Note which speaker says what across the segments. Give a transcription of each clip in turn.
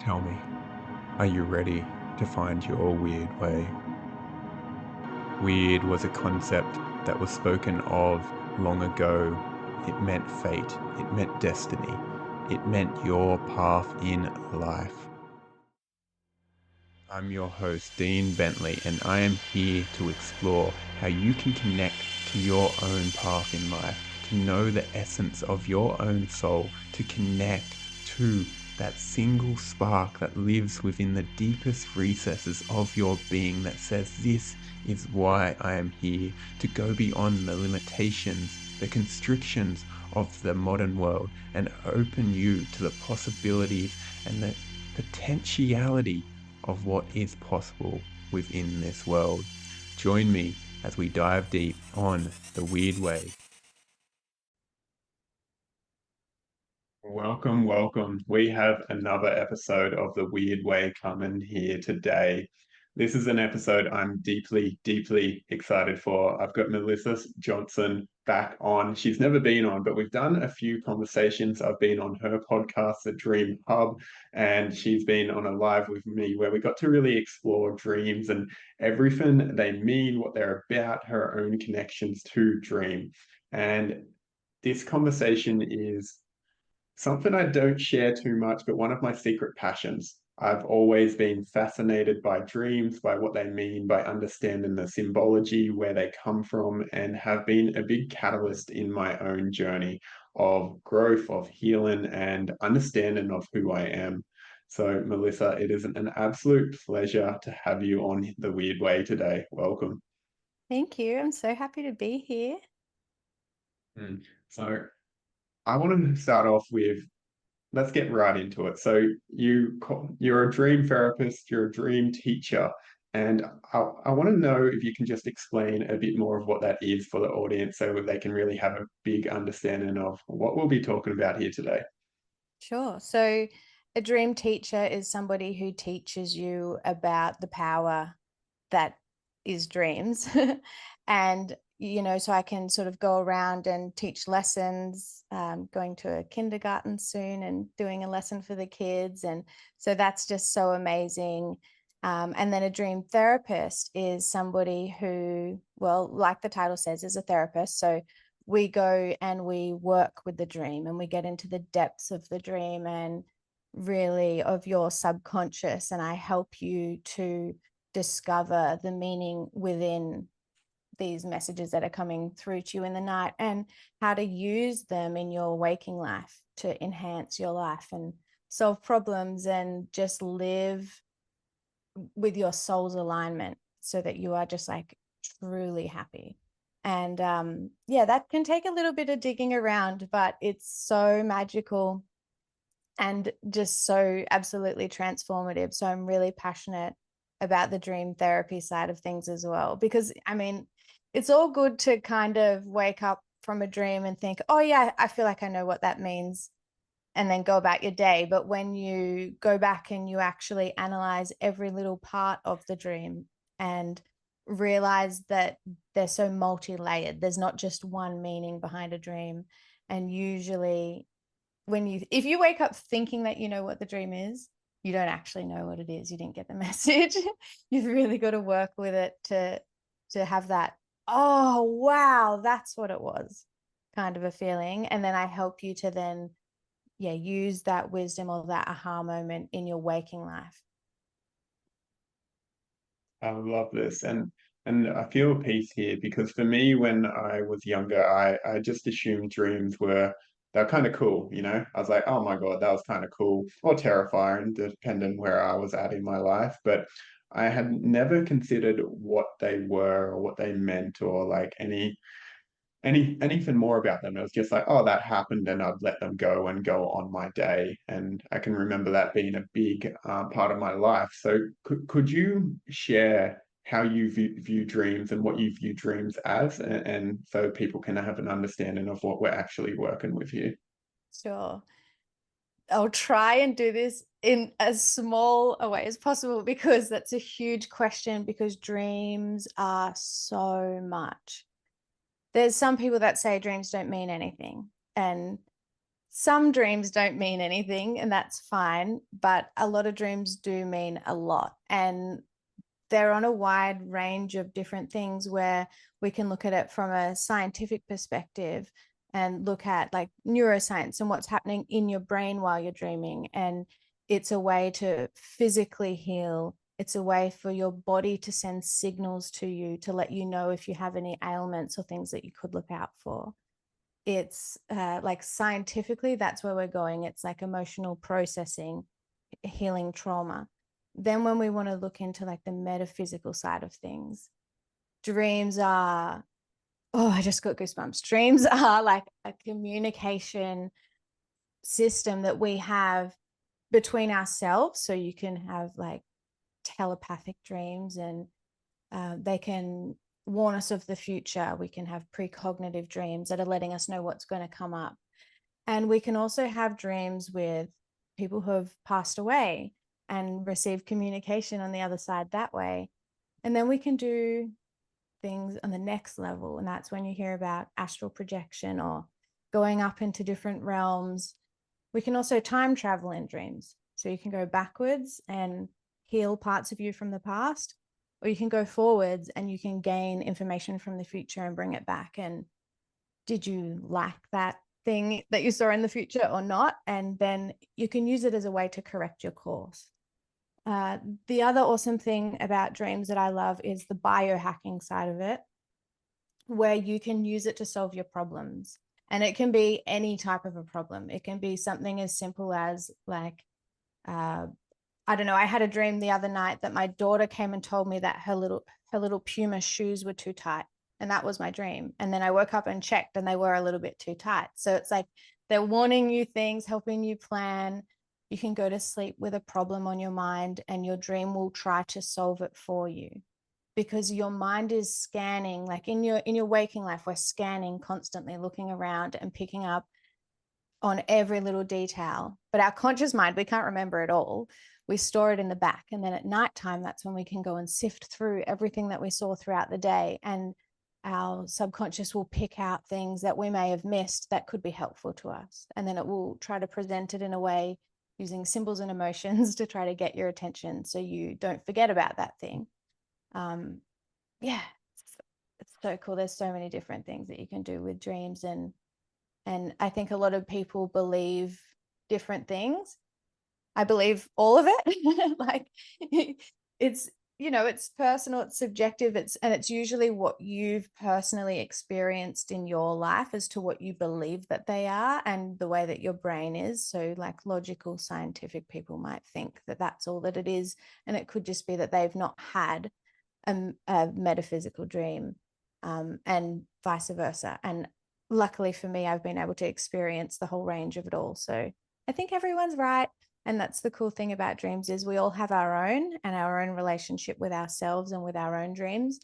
Speaker 1: Tell me, are you ready to find your weird way? Weird was a concept that was spoken of long ago. It meant fate, it meant destiny, it meant your path in life. I'm your host, Dean Bentley, and I am here to explore how you can connect to your own path in life, to know the essence of your own soul, to connect to that single spark that lives within the deepest recesses of your being that says, "This is why I am here," to go beyond the limitations, the constrictions of the modern world, and open you to the possibilities and the potentiality of what is possible within this world. Join me as we dive deep on the weird way. Welcome, welcome. We have another episode of The Weird Way coming here today. This is an episode I'm deeply, deeply excited for. I've got Melissa Johnson back on. She's never been on, but we've done a few conversations. I've been on her podcast, The Dreamhub, and she's been on a live with me where we got to really explore dreams and everything they mean, what they're about, her own connections to dream. And this conversation is something I don't share too much, but one of my secret passions. I've always been fascinated by dreams, by what they mean, by understanding the symbology, where they come from, and have been a big catalyst in my own journey of growth, of healing, and understanding of who I am. So, Melissa, it is an absolute pleasure to have you on The Weird Way today. Welcome.
Speaker 2: Thank you. I'm so happy to be here.
Speaker 1: Mm. So, I want to start off with let's get right into it. So you're a dream therapist, you're a dream teacher, and I want to know if you can just explain a bit more of what that is for the audience so that they can really have a big understanding of what we'll be talking about here today.
Speaker 2: Sure. So, a dream teacher is somebody who teaches you about the power that is dreams. And, so I can sort of go around and teach lessons, going to a kindergarten soon and doing a lesson for the kids. And so that's just so amazing. And then a dream therapist is somebody who, well, like the title says, is a therapist. So we go and we work with the dream and we get into the depths of the dream and really of your subconscious. And I help you to discover the meaning within these messages that are coming through to you in the night and how to use them in your waking life to enhance your life and solve problems and just live with your soul's alignment so that you are just like truly happy. And yeah, that can take a little bit of digging around, but it's so magical and just so absolutely transformative. So I'm really passionate about the dream therapy side of things as well, because I mean, it's all good to kind of wake up from a dream and think, oh, yeah, I feel like I know what that means, and then go about your day. But when you go back and you actually analyze every little part of the dream and realize that they're so multi-layered, there's not just one meaning behind a dream. And usually if you wake up thinking that you know what the dream is, you don't actually know what it is. You didn't get the message. You've really got to work with it to have that, oh wow, that's what it was, kind of a feeling. And then I help you to then, yeah, use that wisdom or that aha moment in your waking life.
Speaker 1: I love this. And I feel a piece here because for me, when I was younger, I just assumed dreams were they're kind of cool, you know? I was like, oh my God, that was kind of cool or terrifying, depending where I was at in my life. But I had never considered what they were or what they meant or like anything more about them. It was just like, oh, that happened, and I'd let them go and go on my day. And I can remember that being a big part of my life. So could you share how you view dreams and what you view dreams as, and so people can have an understanding of what we're actually working with here?
Speaker 2: Sure. I'll try and do this in as small a way as possible because that's a huge question, because dreams are so much. There's some people that say dreams don't mean anything. And some dreams don't mean anything, and that's fine, but a lot of dreams do mean a lot. And they're on a wide range of different things where we can look at it from a scientific perspective and look at like neuroscience and what's happening in your brain while you're dreaming. And it's a way to physically heal. It's a way for your body to send signals to you to let you know if you have any ailments or things that you could look out for. It's like scientifically, that's where we're going. It's like emotional processing, healing trauma. Then when we want to look into like the metaphysical side of things, dreams are, oh, I just got goosebumps. Dreams are like a communication system that we have between ourselves. So you can have like telepathic dreams, and they can warn us of the future. We can have precognitive dreams that are letting us know what's going to come up. And we can also have dreams with people who have passed away and receive communication on the other side that way. And then we can do things on the next level. And that's when you hear about astral projection or going up into different realms. We can also time travel in dreams. So you can go backwards and heal parts of you from the past, or you can go forwards and you can gain information from the future and bring it back. And did you like that thing that you saw in the future or not? And then you can use it as a way to correct your course. The other awesome thing about dreams that I love is the biohacking side of it, where you can use it to solve your problems. And it can be any type of a problem. It can be something as simple as like, I don't know, I had a dream the other night that my daughter came and told me that her little Puma shoes were too tight. And that was my dream. And then I woke up and checked and they were a little bit too tight. So it's like they're warning you things, helping you plan. You can go to sleep with a problem on your mind and your dream will try to solve it for you, because your mind is scanning. Like in your waking life, we're scanning constantly, looking around and picking up on every little detail. But our conscious mind, we can't remember it all. We store it in the back. And then at nighttime, that's when we can go and sift through everything that we saw throughout the day. And our subconscious will pick out things that we may have missed that could be helpful to us. And then it will try to present it in a way using symbols and emotions to try to get your attention so you don't forget about that thing. Yeah, it's so cool. There's so many different things that you can do with dreams. And I think a lot of people believe different things. I believe all of it. Like it's, it's personal, it's subjective, and it's usually what you've personally experienced in your life as to what you believe that they are and the way that your brain is. So like logical, scientific people might think that that's all that it is. And it could just be that they've not had a metaphysical dream, and vice versa. And luckily for me, I've been able to experience the whole range of it all. So I think everyone's right. And that's the cool thing about dreams, is we all have our own and our own relationship with ourselves and with our own dreams.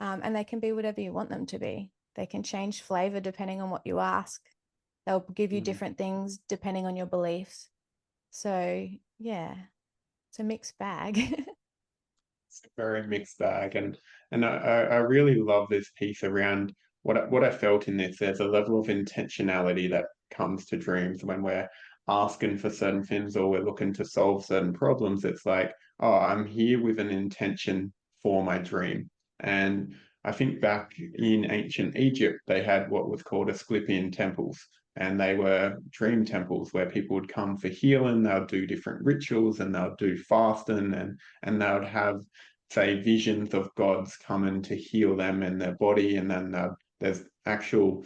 Speaker 2: And they can be whatever you want them to be. They can change flavor depending on what you ask. They'll give you different things depending on your beliefs. So yeah, it's a mixed bag.
Speaker 1: It's a very mixed bag, and I really love this piece around what I felt in this. There's a level of intentionality that comes to dreams when we're asking for certain things or we're looking to solve certain problems. It's like, oh, I'm here with an intention for my dream. And I think back in ancient Egypt, they had what was called asclepian temples. And they were dream temples where people would come for healing. They'll do different rituals and they'll do fasting, and they would have, say, visions of gods coming to heal them in their body. And then there's actual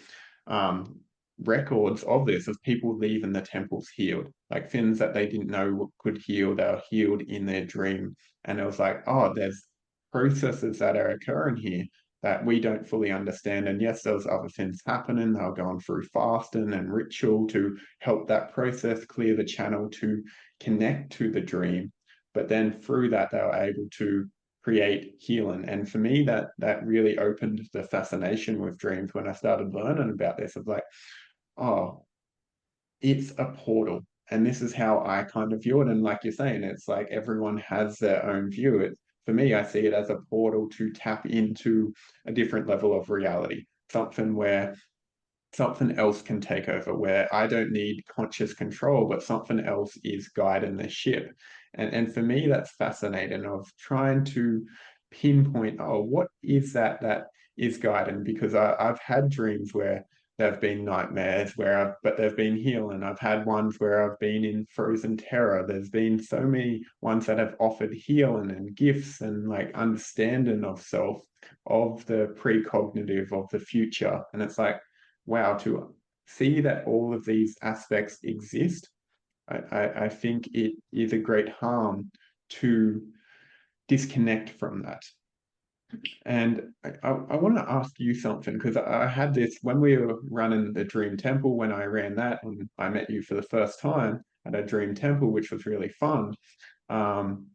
Speaker 1: records of this, of people leaving the temples healed, like things that they didn't know could heal, they were healed in their dream. And it was like, oh, there's processes that are occurring here that we don't fully understand. And yes, there's other things happening. They were going through fasting and ritual to help that process clear the channel to connect to the dream. But then through that, they were able to create healing. And for me, that really opened the fascination with dreams when I started learning about this, of like, oh, it's a portal. And this is how I kind of view it. And like you're saying, it's like everyone has their own view. For me, I see it as a portal to tap into a different level of reality, something where something else can take over, where I don't need conscious control, but something else is guiding the ship. And for me, that's fascinating, of trying to pinpoint, oh, what is that is guiding? Because I've had dreams where there've been nightmares but they've been healing. I've had ones where I've been in frozen terror. There's been so many ones that have offered healing and gifts and like understanding of self, of the precognitive, of the future. And it's like, wow, to see that all of these aspects exist, I think it is a great harm to disconnect from that. And I want to ask you something, because I had this when we were running the Dream Temple, when I ran that and I met you for the first time at a Dream Temple, which was really fun. Um,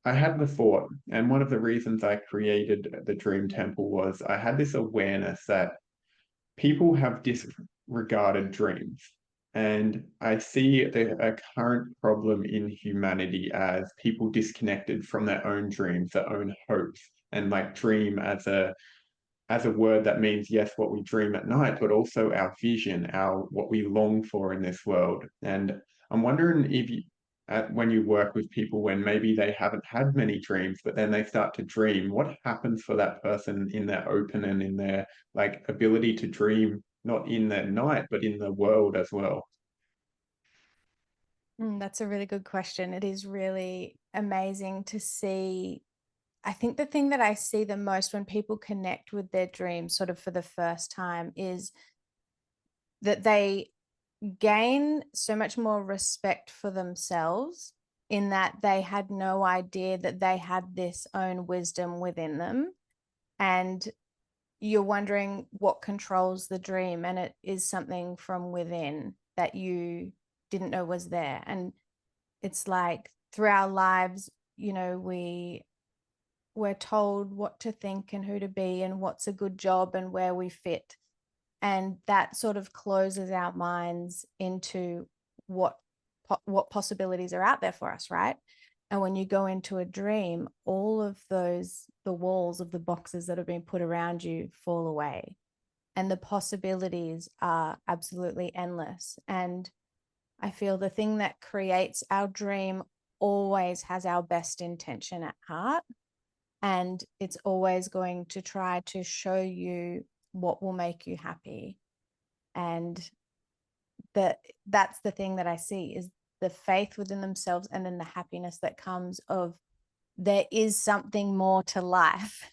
Speaker 1: I had the thought, and one of the reasons I created the Dream Temple was I had this awareness that people have disregarded dreams. And I see a current problem in humanity as people disconnected from their own dreams, their own hopes, and like dream as a word that means, yes, what we dream at night, but also our vision, our what we long for in this world. And I'm wondering if you, when you work with people when maybe they haven't had many dreams, but then they start to dream, what happens for that person in their open and in their like ability to dream, not in their night, but in the world as well?
Speaker 2: That's a really good question. It is really amazing to see. I think the thing that I see the most when people connect with their dreams, sort of for the first time, is that they gain so much more respect for themselves, in that they had no idea that they had this own wisdom within them. And you're wondering what controls the dream, and it is something from within that you didn't know was there. And it's like through our lives, we're told what to think and who to be and what's a good job and where we fit. And that sort of closes our minds into what possibilities are out there for us, right? And when you go into a dream, all of the walls of the boxes that have been put around you fall away, and the possibilities are absolutely endless. And I feel the thing that creates our dream always has our best intention at heart, and it's always going to try to show you what will make you happy. And that's the thing that I see, is the faith within themselves, and then the happiness that comes of there is something more to life.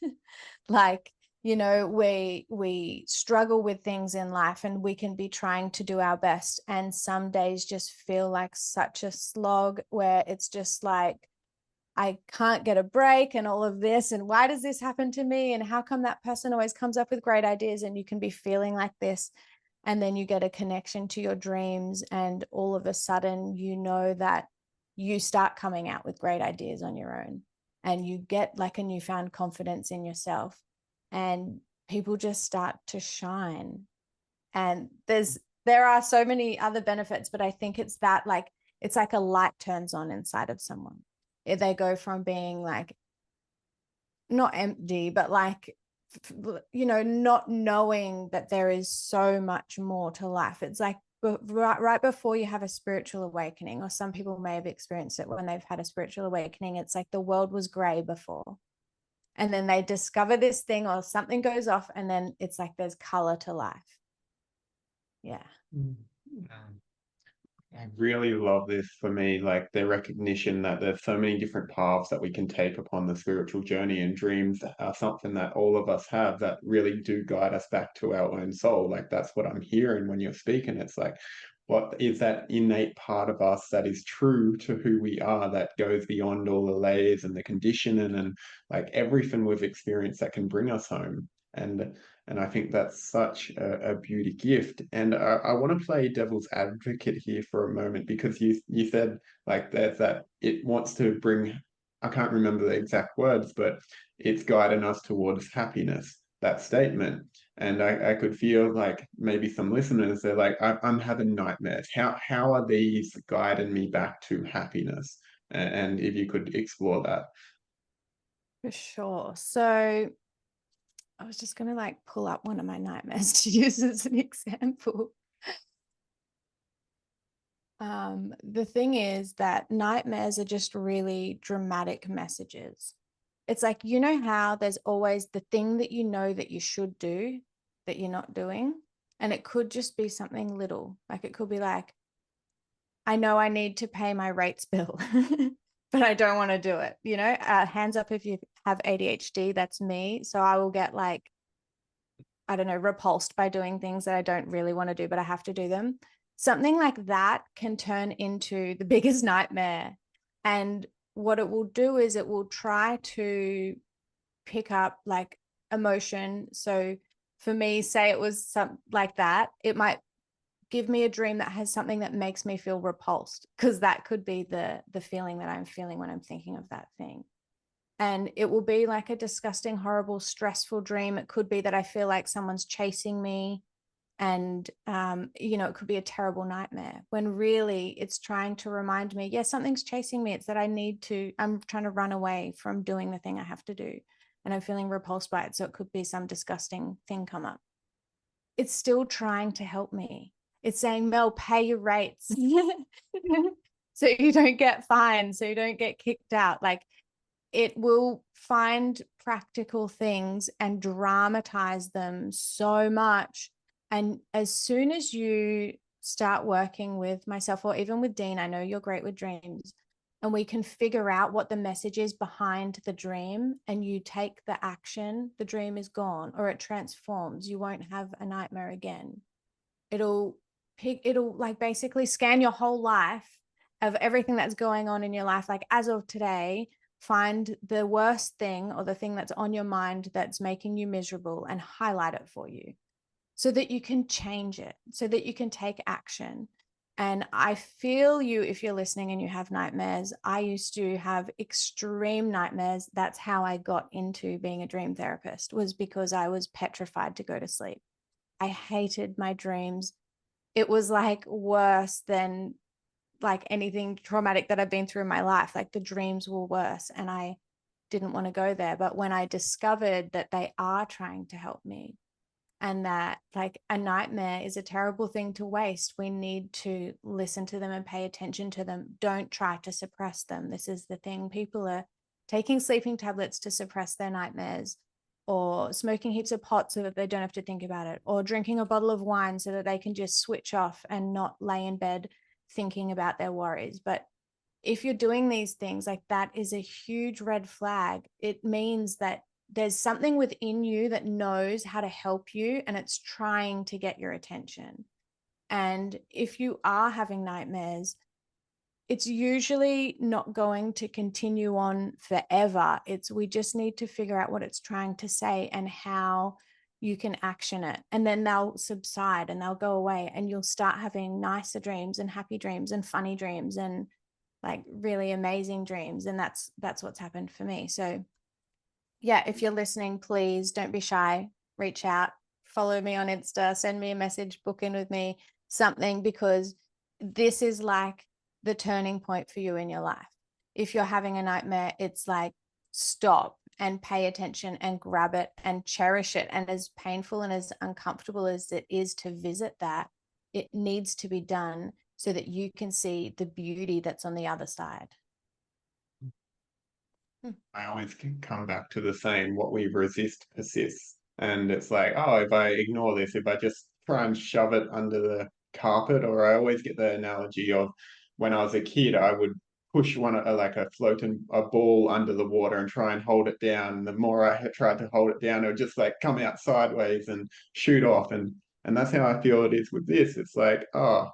Speaker 2: Like, we struggle with things in life, and we can be trying to do our best, and some days just feel like such a slog, where it's just like, I can't get a break and all of this, and why does this happen to me, and how come that person always comes up with great ideas? And you can be feeling like this, and then you get a connection to your dreams, and all of a sudden that you start coming out with great ideas on your own, and you get like a newfound confidence in yourself, and people just start to shine. And there are so many other benefits, but I think it's that, like, it's like a light turns on inside of someone. If they go from being like not empty, but like, not knowing that there is so much more to life. It's like right before you have a spiritual awakening, or some people may have experienced it when they've had a spiritual awakening, it's like the world was gray before, and then they discover this thing, or something goes off, and then it's like there's color to life. Yeah.
Speaker 1: I really love this, for me, like the recognition that there's so many different paths that we can take upon the spiritual journey, and dreams are something that all of us have that really do guide us back to our own soul. Like that's what I'm hearing when you're speaking. It's like, what is that innate part of us that is true to who we are, that goes beyond all the layers and the conditioning and like everything we've experienced that can bring us home. And I think that's such a beauty gift. And I want to play devil's advocate here for a moment, because you said like there's that it wants to bring, I can't remember the exact words, but it's guiding us towards happiness, that statement. And I could feel like maybe some listeners, they're like, I'm having nightmares. How are these guiding me back to happiness? And if you could explore that.
Speaker 2: For sure. So I was just going to like pull up one of my nightmares to use as an example. The thing is that nightmares are just really dramatic messages. It's like, you know how there's always the thing that you know that you should do that you're not doing? And it could just be something little. Like it could be like, I know I need to pay my rates bill, but I don't want to do it. You know, hands up if you have ADHD, that's me. So I will get like, I don't know, repulsed by doing things that I don't really want to do, but I have to do them. Something like that can turn into the biggest nightmare. And what it will do is it will try to pick up like emotion. So for me, say it was something like that, it might give me a dream that has something that makes me feel repulsed, because that could be the feeling that I'm feeling when I'm thinking of that thing. And it will be like a disgusting, horrible, stressful dream. It could be that I feel like someone's chasing me, and you know, it could be a terrible nightmare, when really it's trying to remind me, yes, something's chasing me. It's that I'm trying to run away from doing the thing I have to do, and I'm feeling repulsed by it. So it could be some disgusting thing come up. It's still trying to help me. It's saying, Mel, pay your rates so you don't get fined, so you don't get kicked out. Like, it will find practical things and dramatize them so much. And as soon as you start working with myself, or even with Dean, I know you're great with dreams, and we can figure out what the message is behind the dream, and you take the action, the dream is gone, or it transforms. You won't have a nightmare again. It'll like basically scan your whole life of everything that's going on in your life, like as of today, find the worst thing or the thing that's on your mind that's making you miserable, and highlight it for you so that you can change it, so that you can take action. And I feel you if you're listening and you have nightmares. I used to have extreme nightmares. That's how I got into being a dream therapist, was because I was petrified to go to sleep. I hated my dreams. It was like worse than like anything traumatic that I've been through in my life. Like the dreams were worse, and I didn't want to go there. But when I discovered that they are trying to help me, and that like a nightmare is a terrible thing to waste, we need to listen to them and pay attention to them. Don't try to suppress them. This is the thing. People are taking sleeping tablets to suppress their nightmares, or smoking heaps of pot so that they don't have to think about it, or drinking a bottle of wine so that they can just switch off and not lay in bed thinking about their worries. But if you're doing these things, like that is a huge red flag. It means that there's something within you that knows how to help you, and it's trying to get your attention. And if you are having nightmares, it's usually not going to continue on forever. We just need to figure out what it's trying to say and how you can action it. And then they'll subside and they'll go away, and you'll start having nicer dreams and happy dreams and funny dreams and like really amazing dreams. And that's what's happened for me. So yeah, if you're listening, please don't be shy. Reach out, follow me on Insta, send me a message, book in with me, something, because this is like the turning point for you in your life. If you're having a nightmare, it's like stop and pay attention and grab it and cherish it. And as painful and as uncomfortable as it is to visit that, it needs to be done so that you can see the beauty that's on the other side.
Speaker 1: I always can come back to the saying, what we resist persists. And it's like, oh, if I ignore this, if I just try and shove it under the carpet, or I always get the analogy of when I was a kid, I would push like a floating a ball under the water and try and hold it down. And the more I tried to hold it down, it would just like come out sideways and shoot off. And that's how I feel it is with this. It's like, oh,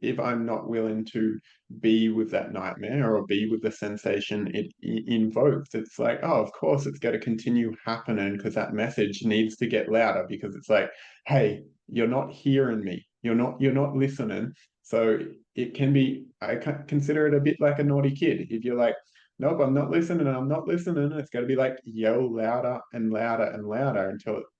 Speaker 1: if I'm not willing to be with that nightmare or be with the sensation it invokes, it's like, oh, of course it's going to continue happening, because that message needs to get louder, because it's like, hey, you're not hearing me. You're not listening. So it can be, I consider it a bit like a naughty kid. If you're like, nope, I'm not listening, I'm not listening, it's going to be like yell louder and louder and louder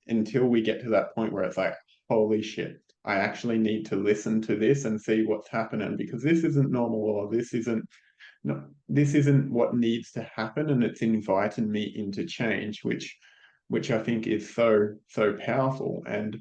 Speaker 1: until we get to that point where it's like, holy shit, I actually need to listen to this and see what's happening, because this isn't normal, or this isn't what needs to happen, and it's inviting me into change, which which I think is so powerful. And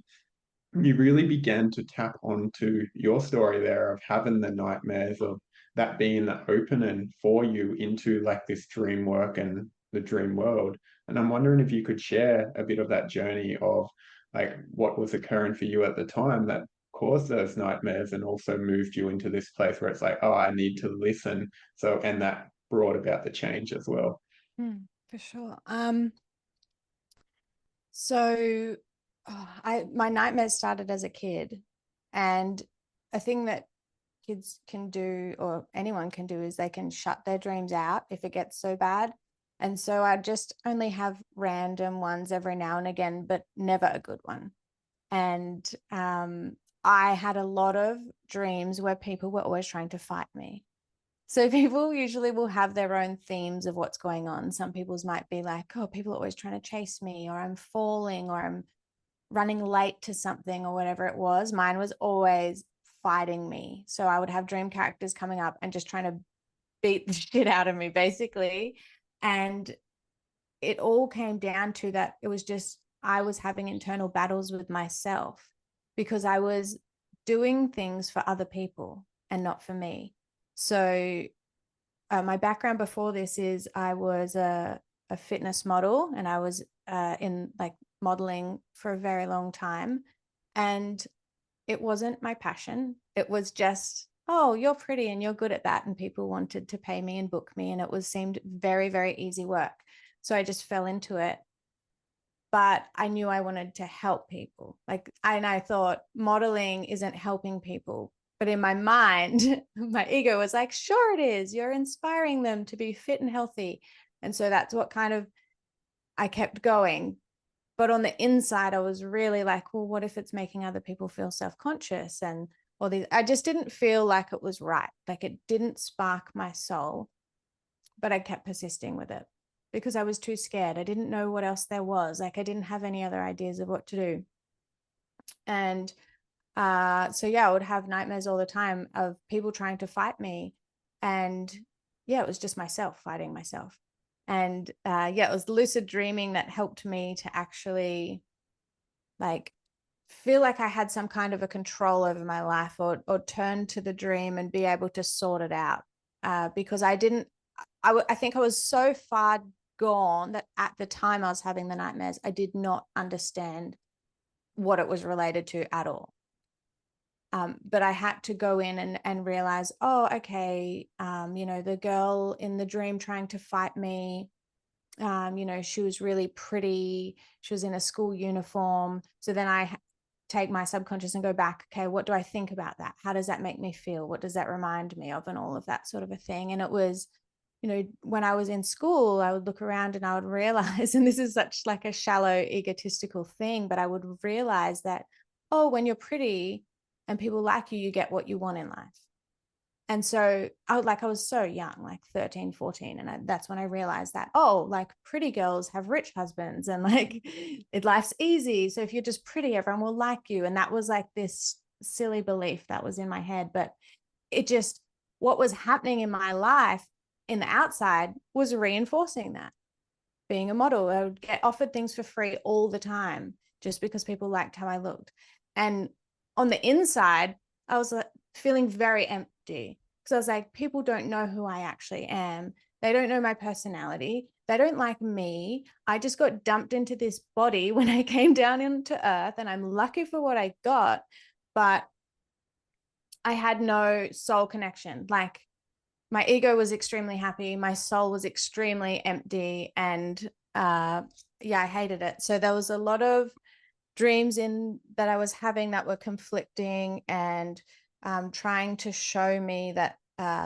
Speaker 1: you really began to tap onto your story there of having the nightmares, of that being the opening for you into like this dream work and the dream world. And I'm wondering if you could share a bit of that journey of like what was occurring for you at the time that caused those nightmares and also moved you into this place where it's like, oh, I need to listen. So, and that brought about the change as well.
Speaker 2: For sure. So my nightmares started as a kid, and a thing that kids can do, or anyone can do, is they can shut their dreams out if it gets so bad. And so I just only have random ones every now and again, but never a good one. And I had a lot of dreams where people were always trying to fight me. So people usually will have their own themes of what's going on. Some people's might be like, oh, people are always trying to chase me, or I'm falling, or I'm running late to something, or whatever it was. Mine was always fighting me. So I would have dream characters coming up and just trying to beat the shit out of me, basically. And it all came down to that. It was just, I was having internal battles with myself because I was doing things for other people and not for me. So my background before this is I was a fitness model, and I was in like modeling for a very long time. And it wasn't my passion. It was just, oh, you're pretty and you're good at that. And people wanted to pay me and book me. And it seemed very, very easy work. So I just fell into it. But I knew I wanted to help people. And I thought modeling isn't helping people. But in my mind, my ego was like, sure it is. You're inspiring them to be fit and healthy. And so that's what kind of, I kept going. But on the inside, I was really like, well, what if it's making other people feel self-conscious? And all these, I just didn't feel like it was right. Like it didn't spark my soul, but I kept persisting with it because I was too scared. I didn't know what else there was. Like I didn't have any other ideas of what to do. And so yeah, I would have nightmares all the time of people trying to fight me. And yeah, it was just myself fighting myself. And yeah, it was lucid dreaming that helped me to actually like feel like I had some kind of a control over my life, or turn to the dream and be able to sort it out. Because I didn't, I think I was so far gone that at the time I was having the nightmares, I did not understand what it was related to at all. But I had to go in and realize, oh, okay, the girl in the dream trying to fight me, she was really pretty. She was in a school uniform. So then I take my subconscious and go back, okay, what do I think about that? How does that make me feel? What does that remind me of? And all of that sort of a thing. And it was, when I was in school, I would look around and I would realize, and this is such like a shallow, egotistical thing, but I would realize that, oh, when you're pretty and people like you, you get what you want in life. And so I was so young, like 13, 14. And that's when I realized that, oh, like pretty girls have rich husbands and like life's easy. So if you're just pretty, everyone will like you. And that was like this silly belief that was in my head. But what was happening in my life in the outside was reinforcing that. Being a model, I would get offered things for free all the time just because people liked how I looked. And on the inside, I was feeling very empty because I was like, people don't know who I actually am. They don't know my personality. They don't like me. I just got dumped into this body when I came down into earth, and I'm lucky for what I got, but I had no soul connection. Like my ego was extremely happy. My soul was extremely empty. And yeah, I hated it. So there was a lot of dreams that I was having that were conflicting and trying to show me that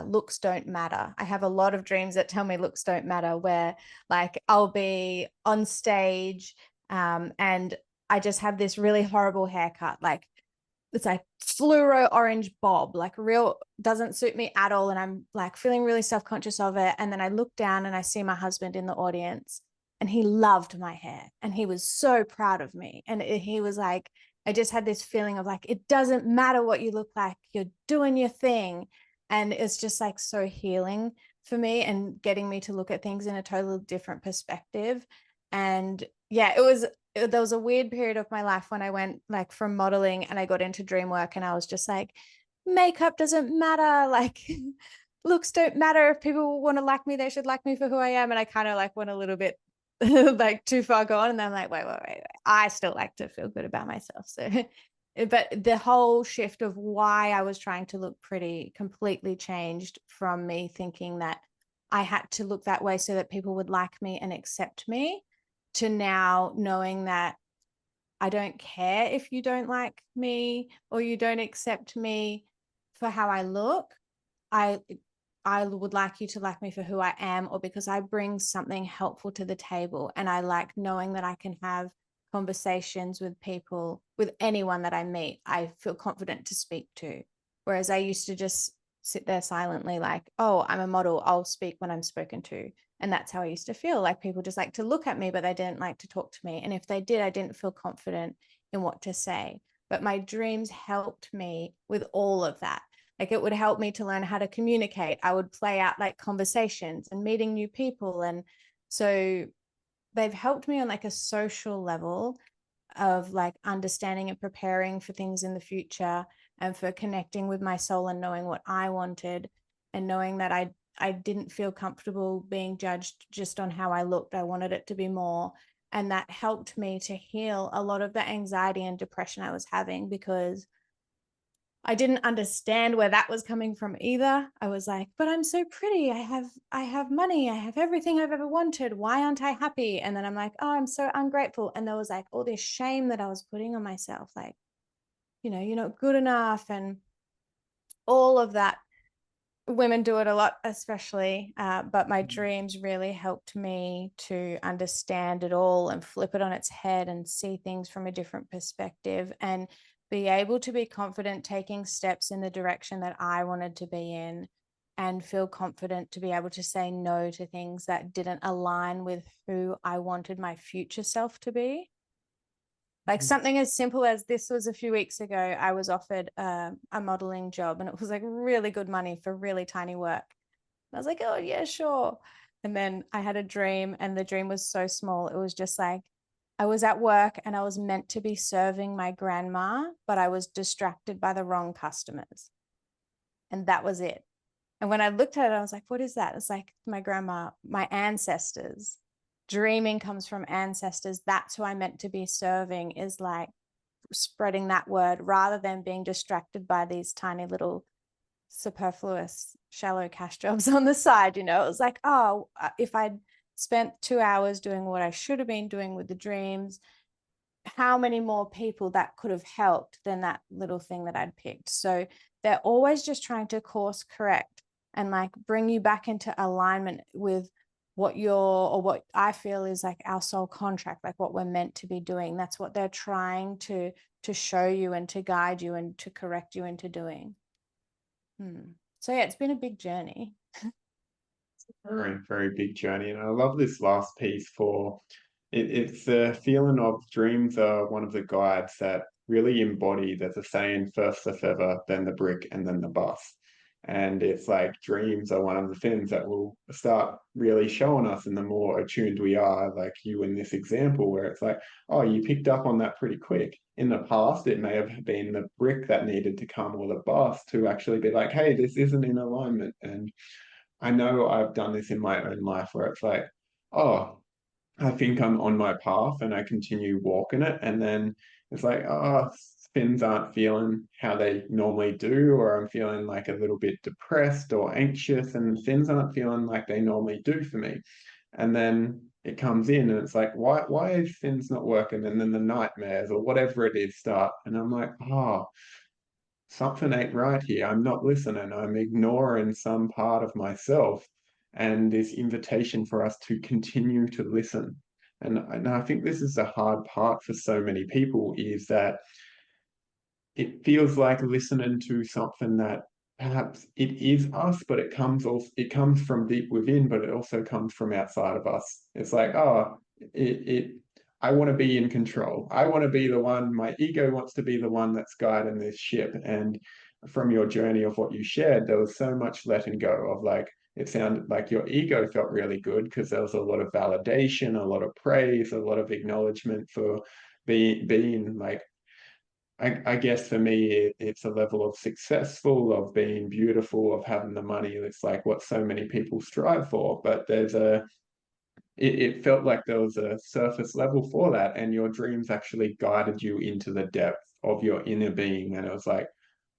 Speaker 2: looks don't matter. I have a lot of dreams that tell me looks don't matter, where like I'll be on stage and I just have this really horrible haircut. Like it's like fluoro orange bob, like real doesn't suit me at all. And I'm like feeling really self-conscious of it. And then I look down and I see my husband in the audience, and he loved my hair and he was so proud of me. And he was like, I just had this feeling of like, it doesn't matter what you look like, you're doing your thing. And it's just like so healing for me and getting me to look at things in a totally different perspective. And yeah, there was a weird period of my life when I went like from modeling and I got into dream work, and I was just like, makeup doesn't matter, like looks don't matter. If people want to like me, they should like me for who I am. And I kind of like went a little bit like too far gone, and then I'm like, wait, I still like to feel good about myself. So but the whole shift of why I was trying to look pretty completely changed from me thinking that I had to look that way so that people would like me and accept me, to now knowing that I don't care if you don't like me or you don't accept me for how I look. I I would like you to like me for who I am, or because I bring something helpful to the table, and I like knowing that I can have conversations with people, with anyone that I meet. I feel confident to speak to. Whereas I used to just sit there silently like, oh, I'm a model, I'll speak when I'm spoken to. And that's how I used to feel. Like people just like to look at me, but they didn't like to talk to me. And if they did, I didn't feel confident in what to say. But my dreams helped me with all of that. Like it would help me to learn how to communicate. I would play out like conversations and meeting new people. And so they've helped me on like a social level of like understanding and preparing for things in the future, and for connecting with my soul and knowing what I wanted, and knowing that I didn't feel comfortable being judged just on how I looked. I wanted it to be more. And that helped me to heal a lot of the anxiety and depression I was having, because I didn't understand where that was coming from either. I was like, but I'm so pretty. I have money. I have everything I've ever wanted. Why aren't I happy? And then I'm like, oh, I'm so ungrateful. And there was like all this shame that I was putting on myself, like, you're not good enough, and all of that. Women do it a lot, especially, but my dreams really helped me to understand it all and flip it on its head and see things from a different perspective, and be able to be confident taking steps in the direction that I wanted to be in, and feel confident to be able to say no to things that didn't align with who I wanted my future self to be. Like something as simple as, this was a few weeks ago, I was offered a modeling job, and it was like really good money for really tiny work. And I was like, oh yeah, sure. And then I had a dream, and the dream was so small. It was just like, I was at work and I was meant to be serving my grandma, but I was distracted by the wrong customers. And that was it. And when I looked at it, I was like, what is that? It's like my grandma, my ancestors. Dreaming comes from ancestors. That's who I meant to be serving, is like spreading that word, rather than being distracted by these tiny little superfluous shallow cash jobs on the side. It was like, oh, if I'd spent 2 hours doing what I should have been doing with the dreams, how many more people that could have helped than that little thing that I'd picked. So they're always just trying to course correct and like bring you back into alignment with what I feel is like our soul contract, like what we're meant to be doing. That's what they're trying to show you and to guide you and to correct you into doing. So yeah, it's been a big journey.
Speaker 1: Very, very big journey. And I love this last piece for it's the feeling of dreams are one of the guides that really embody, there's a saying, first the feather, then the brick, and then the bus. And it's like dreams are one of the things that will start really showing us, and the more attuned we are, like you in this example, where it's like, oh, you picked up on that pretty quick. In the past, it may have been the brick that needed to come, or the bus, to actually be like, hey, this isn't in alignment. And I know I've done this in my own life where it's like, oh, I think I'm on my path and I continue walking it. And then it's like, oh, things aren't feeling how they normally do, or I'm feeling like a little bit depressed or anxious, and things aren't feeling like they normally do for me. And then it comes in and it's like, why is things not working? And then the nightmares or whatever it is start. And I'm like, oh, something ain't right here. I'm not listening. I'm ignoring some part of myself. And this invitation for us to continue to listen. And I think this is the hard part for so many people, is that it feels like listening to something that perhaps it is us, but it comes from deep within, but it also comes from outside of us. It's like, oh, it I want to be in control. I want to be the one, my ego wants to be the one that's guiding this ship. And from your journey of what you shared, there was so much letting go of like, it sounded like your ego felt really good because there was a lot of validation, a lot of praise, a lot of acknowledgement for being like, I guess for me, it's a level of successful, of being beautiful, of having the money. It's like what so many people strive for. But it felt like there was a surface level for that, and your dreams actually guided you into the depth of your inner being. And it was like,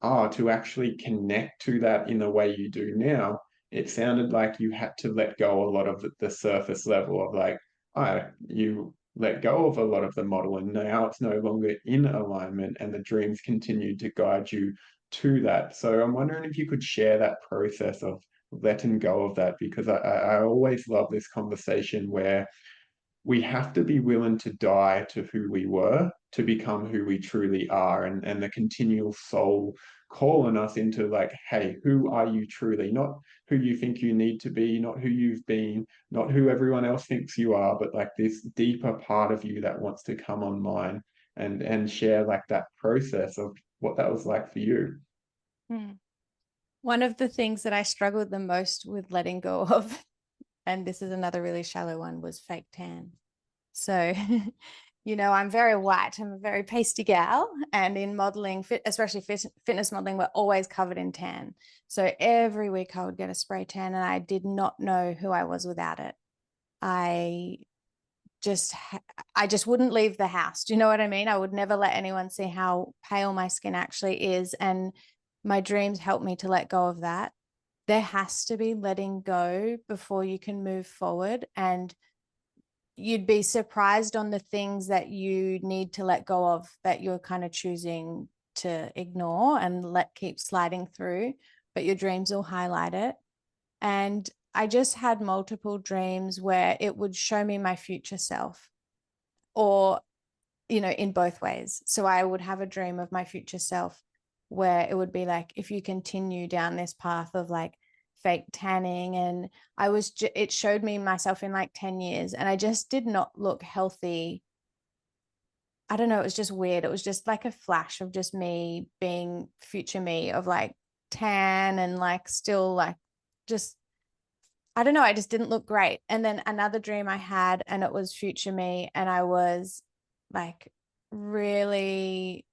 Speaker 1: oh, to actually connect to that in the way you do now, it sounded like you had to let go a lot of the surface level of like, oh, you let go of a lot of the model, and now it's no longer in alignment, and the dreams continued to guide you to that. So I'm wondering if you could share that process of letting go of that, because I always love this conversation where we have to be willing to die to who we were to become who we truly are, and the continual soul calling us into like, hey, who are you truly? Not who you think you need to be, not who you've been, not who everyone else thinks you are, but like this deeper part of you that wants to come online and share like that process of what that was like for you.
Speaker 2: Hmm. One of the things that I struggled the most with letting go of, and this is another really shallow one, was fake tan. So, I'm very white. I'm a very pasty gal. And in modeling, especially fitness modeling, we're always covered in tan. So every week I would get a spray tan, and I did not know who I was without it. I just I just wouldn't leave the house. Do you know what I mean? I would never let anyone see how pale my skin actually is. And my dreams helped me to let go of that. There has to be letting go before you can move forward. And you'd be surprised on the things that you need to let go of that you're kind of choosing to ignore and let keep sliding through, but your dreams will highlight it. And I just had multiple dreams where it would show me my future self, or in both ways. So I would have a dream of my future self where it would be like, if you continue down this path of like fake tanning, and it showed me myself in like 10 years, and I just did not look healthy. I don't know, it was just weird. It was just like a flash of just me being future me, of like tan and like still like just, I don't know, I just didn't look great. And then another dream I had, and it was future me, and I was like really,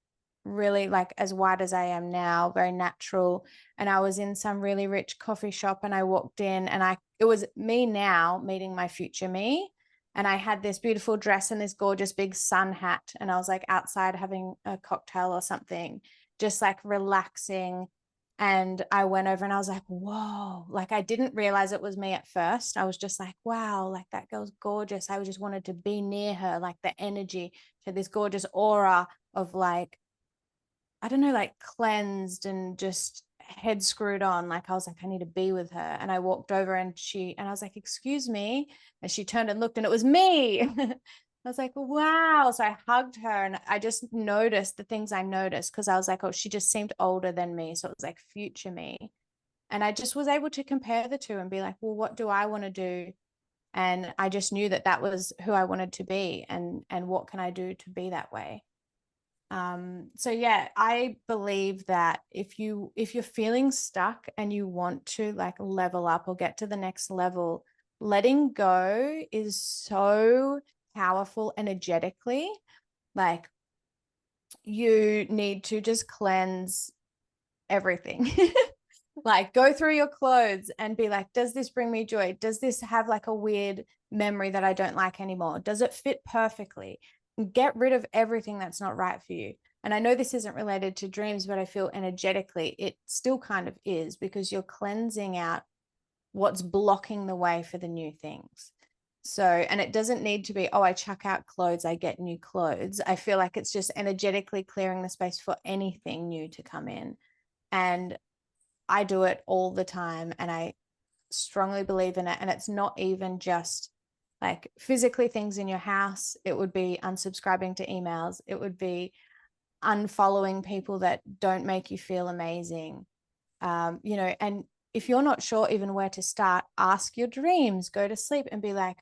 Speaker 2: really like as white as I am now, very natural. And I was in some really rich coffee shop, and I walked in, and it was me now meeting my future me. And I had this beautiful dress and this gorgeous big sun hat, and I was like outside having a cocktail or something, just like relaxing. And I went over and I was like, whoa, like I didn't realize it was me at first. I was just like, wow, like that girl's gorgeous. I just wanted to be near her, like the energy, to this gorgeous aura of like, I don't know, like cleansed and just head screwed on. Like I was like, I need to be with her. And I walked over, and I was like, excuse me. And she turned and looked, and it was me. I was like, wow. So I hugged her, and I just noticed the things I noticed, because I was like, oh, she just seemed older than me. So it was like future me. And I just was able to compare the two and be like, well, what do I want to do? And I just knew that that was who I wanted to be, and what can I do to be that way. So yeah, I believe that if you're feeling stuck and you want to like level up or get to the next level, letting go is so powerful energetically. Like you need to just cleanse everything. Like go through your clothes and be like, does this bring me joy? Does this have like a weird memory that I don't like anymore? Does it fit perfectly? Get rid of everything that's not right for you. And I know this isn't related to dreams, but I feel energetically it still kind of is, because you're cleansing out what's blocking the way for the new things. So, and it doesn't need to be, oh, I chuck out clothes, I get new clothes. I feel like it's just energetically clearing the space for anything new to come in. And I do it all the time, and I strongly believe in it. And it's not even just like physically things in your house. It would be unsubscribing to emails. It would be unfollowing people that don't make you feel amazing. And if you're not sure even where to start, ask your dreams, go to sleep and be like,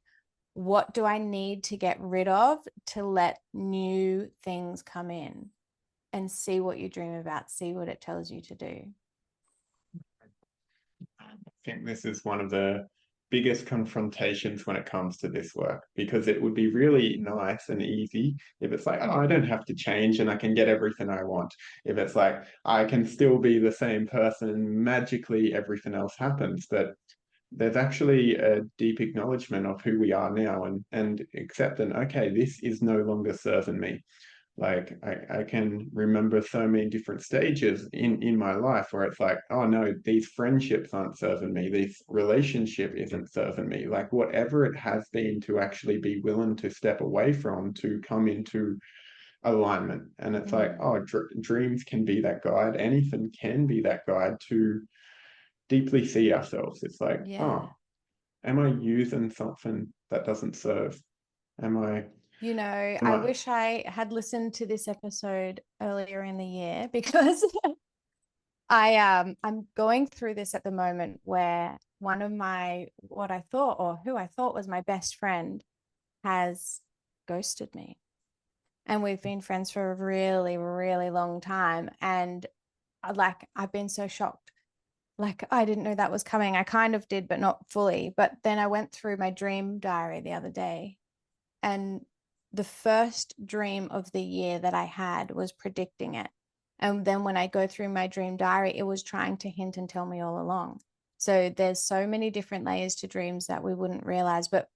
Speaker 2: what do I need to get rid of to let new things come in? and see what you dream about, see what it tells you to do.
Speaker 1: I think this is one of the biggest confrontations when it comes to this work, because it would be really nice and easy if it's like, oh, I don't have to change and I can get everything I want. If it's like, I can still be the same person, magically everything else happens. But there's actually a deep acknowledgement of who we are now, and accepting, okay, this is no longer serving me. Like I can remember so many different stages in my life where it's like, oh no, these friendships aren't serving me, this relationship isn't serving me. Like whatever it has been, to actually be willing to step away from, to come into alignment. And it's like, oh, dreams can be that guide. Anything can be that guide to deeply see ourselves. It's like,
Speaker 2: Yeah.
Speaker 1: oh, am I using something that doesn't serve? Am I
Speaker 2: You know,
Speaker 1: am
Speaker 2: I
Speaker 1: I
Speaker 2: wish I had listened to this episode earlier in the year because I'm going through this at the moment where one of my what I thought or who I thought was my best friend has ghosted me. And we've been friends for a really, really long time. And like I've been so shocked. Like I didn't know that was coming. I kind of did, but not fully. But then I went through my dream diary the other day, and the first dream of the year that I had was predicting it. And then when I go through my dream diary, it was trying to hint and tell me all along. So there's so many different layers to dreams that we wouldn't realize. But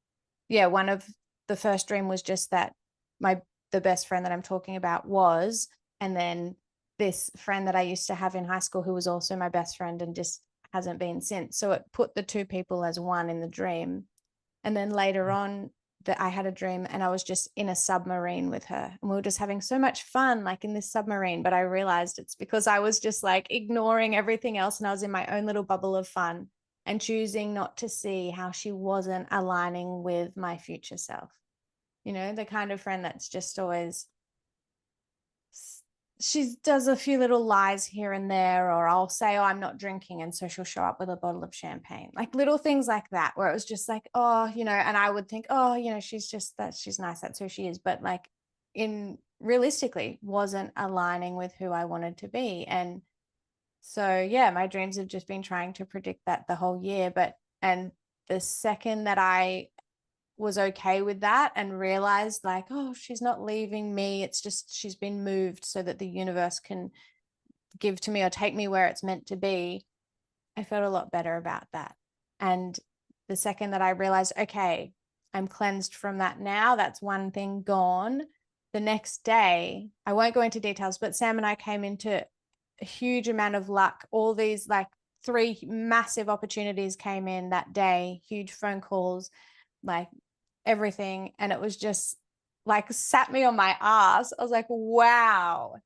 Speaker 2: yeah, one of the first dream was just that the best friend that I'm talking about was, and then this friend that I used to have in high school who was also my best friend and just hasn't been since. So it put the two people as one in the dream. And then later on, that I had a dream and I was just in a submarine with her and we were just having so much fun, like in this submarine. But I realized it's because I was just like ignoring everything else and I was in my own little bubble of fun and choosing not to see how she wasn't aligning with my future self. You know, the kind of friend that's just always, she does a few little lies here and there, or I'll say, oh, I'm not drinking. And so she'll show up with a bottle of champagne, like little things like that, where it was just like, oh, you know, and I would think, oh, you know, she's just that, she's nice. That's who she is. But like in realistically wasn't aligning with who I wanted to be. And so, yeah, my dreams have just been trying to predict that the whole year. But, and the second that I was okay with that and realized like, oh, she's not leaving me, it's just she's been moved so that the universe can give to me or take me where it's meant to be, I felt a lot better about that. And the second that I realized, okay, I'm cleansed from that now, that's one thing gone, the next day, I won't go into details, but Sam and I came into a huge amount of luck. All these like 3 massive opportunities came in that day, huge phone calls, like everything. And it was just like sat me on my ass. I was like, wow.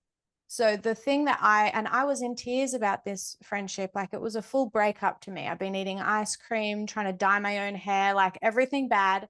Speaker 2: So the thing that I was in tears about this friendship, like it was a full breakup to me. I've been eating ice cream, trying to dye my own hair, like everything bad.